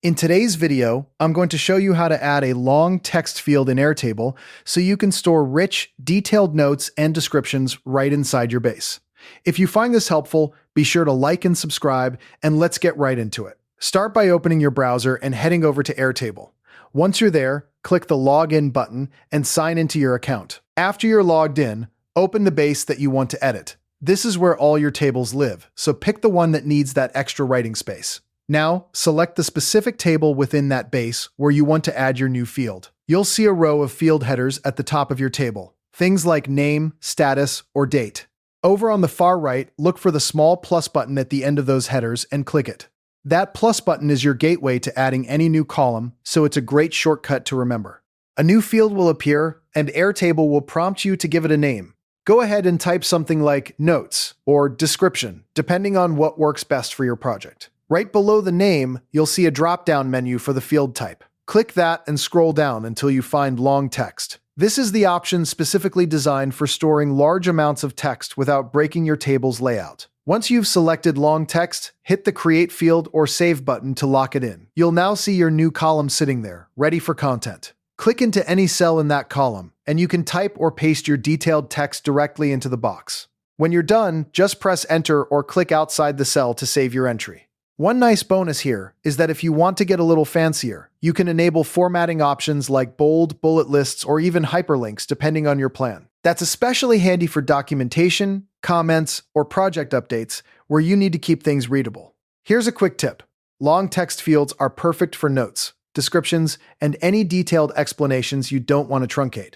In today's video, I'm going to show you how to add a long text field in Airtable so you can store rich, detailed notes and descriptions right inside your base. If you find this helpful, be sure to like and subscribe, and let's get right into it. Start by opening your browser and heading over to Airtable. Once you're there, click the Login button and sign into your account. After you're logged in, open the base that you want to edit. This is where all your tables live, so pick the one that needs that extra writing space. Now, select the specific table within that base where you want to add your new field. You'll see a row of field headers at the top of your table, things like name, status, or date. Over on the far right, look for the small plus button at the end of those headers and click it. That plus button is your gateway to adding any new column, so it's a great shortcut to remember. A new field will appear, and Airtable will prompt you to give it a name. Go ahead and type something like Notes or Description, depending on what works best for your project. Right below the name, you'll see a drop-down menu for the field type. Click that and scroll down until you find Long Text. This is the option specifically designed for storing large amounts of text without breaking your table's layout. Once you've selected Long Text, hit the Create Field or Save button to lock it in. You'll now see your new column sitting there, ready for content. Click into any cell in that column, and you can type or paste your detailed text directly into the box. When you're done, just press Enter or click outside the cell to save your entry. One nice bonus here is that if you want to get a little fancier, you can enable formatting options like bold, bullet lists, or even hyperlinks depending on your plan. That's especially handy for documentation, comments, or project updates where you need to keep things readable. Here's a quick tip. Long text fields are perfect for notes, descriptions, and any detailed explanations you don't want to truncate.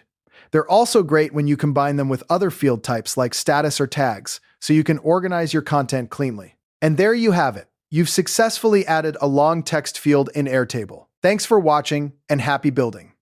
They're also great when you combine them with other field types like status or tags, so you can organize your content cleanly. And there you have it. You've successfully added a long text field in Airtable. Thanks for watching, and happy building.